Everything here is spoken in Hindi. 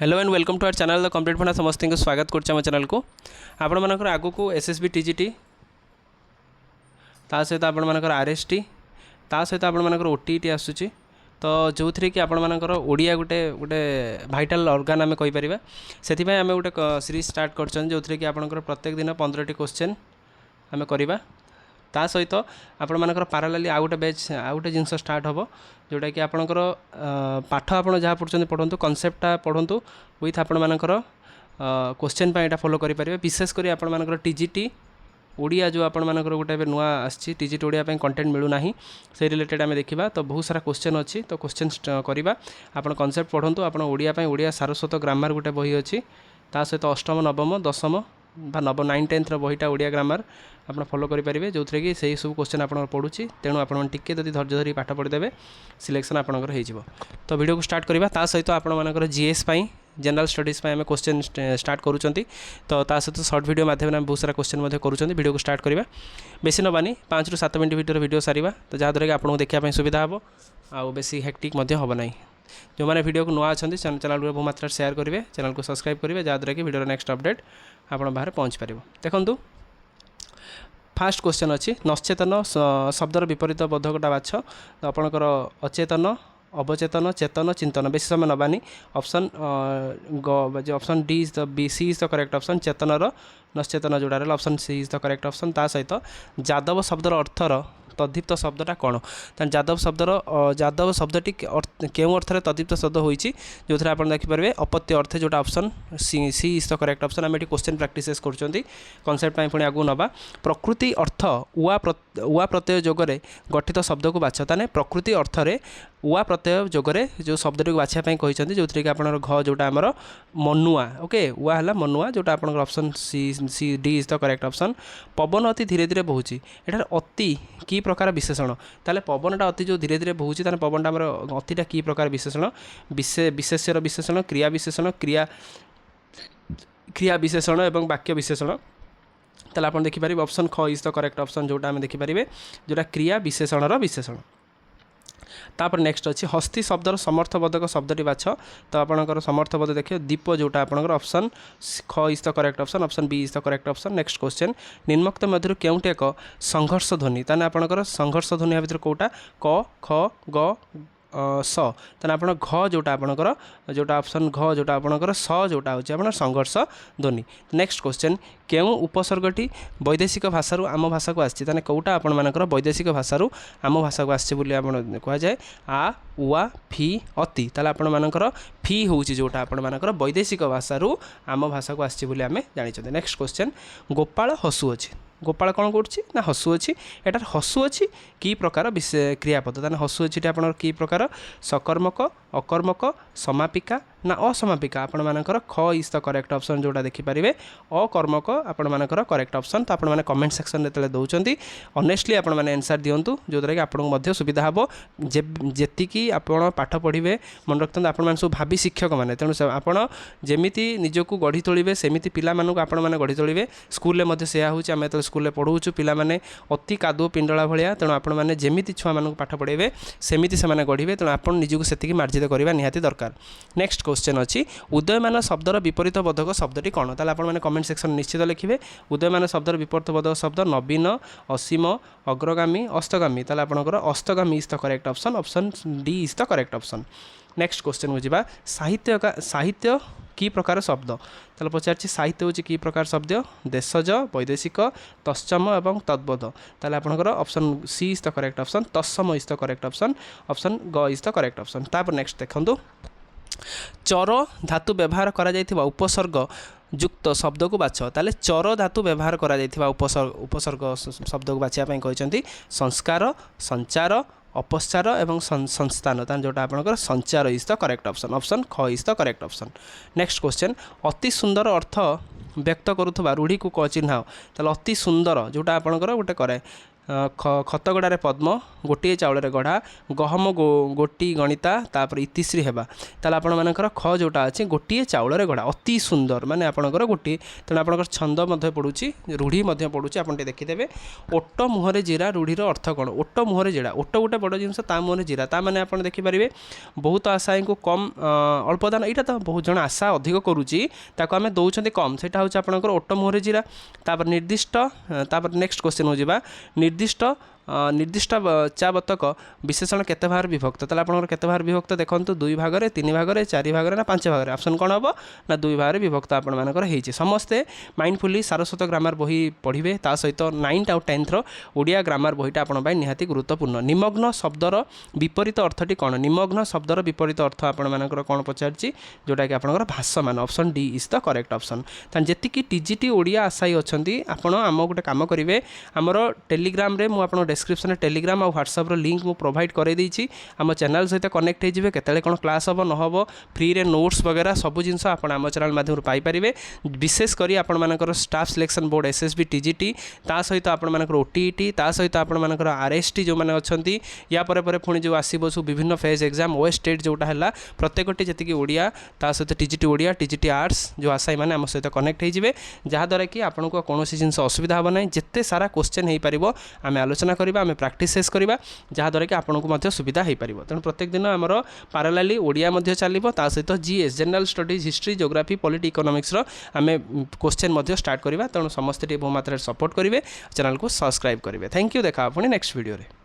Hello and welcome to our channel the complete funda समस्त को स्वागत करम चैनल को आपण मानकर आगु को एसएसबी टीजीटी ता सहित आपण मानकर आरएसटी ता सहित आपण मानकर ओटीटी आसुची तो जो थी कि आपण मानकर ओडिया गोटे गोटे भाइटाल ऑर्गन आम कहीपर से आम गोटे सीरीज स्टार्ट कर जो थी कि आपंकर प्रत्येक दिन 15टी क्वेश्चन आम करवा ता सहित आपण मानकर पारालाली आउ गोटे बैच आउ गोटे जिनस स्टार्ट हम जोटा कि आपणकर पाठ आप जहाँ पढ़ुं पढ़ु कनसेप्टा पढ़ु विथ आपण मानकर क्वेश्चन यहाँ फॉलो करेंगे विशेषकर आपण मानकर टीजीटी ओडिया जो आपण मानकर गोटे नुआ आसी टीजीटी ओडिया कंटेंट मिलूना से रिलेटेड आम देखा तो बहुत सारा क्वेश्चन अच्छी तो क्वेश्चन करवा आपण कनसेप्ट पढ़ु आप ओडिया सारस्वत ग्रामर गोटे बही अच्छी ता सहित अष्टम नवम दशम बा नव 9 10 बहीटा ओडिया ग्रामर आप फॉलो करेंगे जो थी कि सही सब क्वेश्चन आप पढ़ुची तेणु आपके धैर्य धरी पाठ पढ़ीदेवे सिलेक्शन आपंकर हो तो वीडियो को स्टार्ट करवा ता सहित आपर जीएस जनरल स्टडीज आम क्वेश्चन स्टार्ट करुँच तो ता सहित सर्ट वीडियो माध्यम बहुत सारा क्वेश्चन करुँच वीडियो को स्टार्ट करवा बेसी नबानी 5 ରୁ 7 मिनट भितर वीडियो सारिबा तो जहाँद्वारा कि आपको देखा सुविधा हम आउ बेसी हेक्टिक हम ना जो मैंने वीडियो को नुआ अच्छा चैनल को बहुत मात्रा शेयर करेंगे चैनल को सब्सक्राइब करेंगे जहाँद्वारा कि वीडियो नेक्स्ट अपडेट आप बाहर पहुँच पार देखूँ फास्ट क्वेश्चन अच्छी नश्चेतन शब्दर विपरीत बोधकटा बाछ तो आपणकर अचेतन अवचेतन चेतन चिंतन बेसी समय नबानी option option D is the B C is the correct option चेतनर नश्चेतन जोड़ा रहा option C is the correct option ता सहित जादव शब्दर अर्थर तद्दीप्त शब्दटा कौन जादव शब्दर जादव शब्दटी क्यों अर्थ तद्दीप्त शब्द होती जो थे आप देखिपारे अपत्य अर्थ जोटा option C is the correct option आम ये क्वेश्चन प्रैक्टिस कर कनसेप्ट पुणी आगू नवा प्रकृति अर्थ उआ प्रत्यय जोगरे गठित शब्द को बाछ ताने प्रकृति अर्थरे उआ प्रत्यय जोगरे जो शब्दटी को बाछापी कहते जो थी कि आप घ जोटा आमर मनुआ ओके उआ है मनुआ जोटा आप option C D is the correct option पवन अति धीरे धीरे बहुची एटार अति की प्रकार विशेषण ताले पवनटा अति जो धीरे धीरे बहुची ताने पवनटा आमर अतिटा की प्रकार विशेषण विशेष्यर विशेषण क्रिया विशेषण क्रिया विशेषण एवं वाक्य विशेषण ताले आप देखिपारे ऑप्शन ख इज द करेक्ट ऑप्शन जोटा आम देखिपारे जोटा क्रिया विशेषणर विशेषण तापर नेक्स्ट अच्छी हस्ती शब्दर समर्थबोधक शब्दटी बाछ तो आपंकर समर्थबोध देखिए दीप जोटा आपंकर ऑप्शन ख is the correct option option B is the correct option next question निम्नोक्त मध्य केउटे एक संघर्ष ध्वनि ताने आपंकर संघर्ष ध्वनि भितर कोटा क ख ग स ताने आपण घ जोटा आपणकर जोटा ऑप्शन घ जोटा आपणकर स जोटा होची आपण संघर्ष ध्वनि नेक्स्ट क्वेश्चन केउ उपसर्गटी वैदेशिक भाषा आम भाषा को आछि ताने कोटा आपण मानकर वैदेशिक भाषा आम भाषा को आछि बोली आपण कह जाय आ उआ फी अति ताले आपण मानकर फी होची जोटा आपण मानकर वैदेशिक भाषा आम भाषा को आछि बोली आमे जानि नेक्स्ट क्वेश्चन गोपाल हसु अछि गोपाल कौन कर हसु अच्छी एटार हसु अच्छी कि प्रकार क्रियापद ताने हसु अच्छी आप कि प्रकार सकर्मक अकर्मक समापिका ना असमापिका आपण मानकर ख इज द करेक्ट ऑप्शन जोटा देखिपारे अकर्मक आपण मानकर करेक्ट ऑप्शन तो आपण कमेंट सेक्शन रे दौरान ऑनेस्टली आपण माने आंसर दिंतु जो द्वारा कि आपको सुविधा हम जेतिकी आपण पाठ पढ़े मन रखते आपण मैंने सब भावी शिक्षक मैंने तेणु आपण जमीती निजक गढ़ी तोड़े सेमती पिला आपण मैंने गढ़ी तोड़े स्कूल में से आम जो स्कूल पढ़ाऊँ पिलाने अति कादुओ पिंडला भाया तेणु आपण मैंने जमीती छुआ मानक पाठ पढ़े सेमती से गढ़े तेणु आप निजक से मार्जित करवा निहाती दरकार नेक्स्ट क्वेश्चन अच्छी उदयमान शब्दर विपरीत बोधक शब्दटी कौन ताले आपण मैंने कमेंट सेक्शन निश्चित लिखिए उदयमान शब्दर विपरीत बोधक शब्द नवीन असीम अग्रगामी अस्तगामी ताले आपणकर अस्तगामी is the correct option option D is the correct option next question को जावा साहित्य की प्रकार शब्द ताले पचार साहित्य हूँ कि प्रकार शब्द देशज वैदेशिक तत्सम एवं तद्बोध ताले आपणकर option C is the correct option तत्सम is the correct option option ग इज द करेक्ट ऑप्शन तापर नेक्स्ट देखंतु चर धातु व्यवहार करा जायथिबा उपसर्ग युक्त शब्द को बाछ ताले चर धातु व्यवहार करा जायथिबा उपसर्ग शब्द को बाछिया पई कहचंती संस्कार संचार अपस्चार एवं संस्थान तान जोटा आपणकर संचार is the correct option option ख is the correct option next question अति सुंदर अर्थ व्यक्त करुवा रूढ़ी को चिन्ह ताले अति सुंदर जोटा आपणकर गोटे करे खतगड़े पद्म गोटे चाउल गढ़ा गहम गोटी गणिता तापर इतिश्री हेबा ताल आपण मानकर ख जोटा अच्छे गोटे चाउल गढ़ा अति सुंदर माने आपणकर गोटे तेणु आपणकर छंद पड़ुची रूढ़ी पड़ुची आप देखिदेवे ओट मुहरे जीरा रूढ़ीर अर्थ कौन ओट मुहरे जीरा ओट गोटे बड़ जिनस ता मुहरे जीरा ता माने आप देखिपारे बहुत आशायी को कम अल्प दान यहाँ तो बहुत जन आशा अधिक करुच्ची ताको आम दौरान कम से हूँ आपंकर ओट मुहरे जीरा तापर निर्दिष्ट तापर नेक्स्ट क्वेश्चन हो जावा निर्दिष्ट निर्दिष्ट चा बतक विशेषण केते भाग विभक्त ताले आपनकर केते भाग विभक्त देखंतु 2 भाग रे 3 भाग रे 4 भाग रे ना 5 भाग रे ऑप्शन कोन हबो ना 2 भाग रे विभक्त आपण मानकर हेछि समस्ते माइंडफुली सारस्वत ग्रामर बही पढ़िबे ता सहित 9th और 10th रो ओडिया ग्रामर बहीटा आपण बाय निहाती गुरुत्वपूर्ण निमग्न शब्दर विपरीत अर्थटी कोन निमग्न शब्दर विपरीत अर्थ आपण मानकर कोन पचारछि जोटा कि आपनकर भाषमान option D is the correct option तान जेति कि टीजीटी ओडिया आशाई अछंती आपण हम गोटे काम करिवे हमरो टेलीग्राम रे मु आपण डिस्क्रिप्शन टेलीग्राम और व्हाट्सएप रो लिंक मु प्रोवाइड करे देछि आम चैनल सहित कनेक्ट होइजिवे केतले कोन क्लास हबो न हबो फ्री रे नोट्स वगैरह सब जिनस आपण आम चैनल माध्यम पाई परिवे विशेष करी आपण मानकर staff selection board SSB TGT ता सहित आपण मानकर ओटीईटी ता सहित आपण मानकर आरएसटी जो माने अछंती या परे परे पुणी जो आसीबो सु विभिन्न फेज एग्जाम ओ स्टेट जोटा हला प्रत्येकटी जति कि ओडिया ता सहित टीजीटी ओडिया टीजीटी आर्ट्स जो आसाई माने आम सहित कनेक्ट होइजिवे जहा द्वारा कि आपण को कोनोसी जिनस असुविधा हबो नै जेते सारा क्वेश्चन हेई परिबो आमे आलोचना करिबा आमे प्रैक्टिस शेष करिबा जहा द्वारा कि आपण को मध्य सुविधा हेई परिबो तेणु प्रत्येक दिन हमर पैरेलली ओडिया मध्य चलिबो ता सहित GS general studies history geography polity economics रो आमे क्वेश्चन मध्य स्टार्ट करिबा तेणु समस्त बहु मात्रा सपोर्ट करिवे चैनल को सब्सक्राइब करिवे थैंक यू देखा पुणी नेक्स्ट वीडियो रे।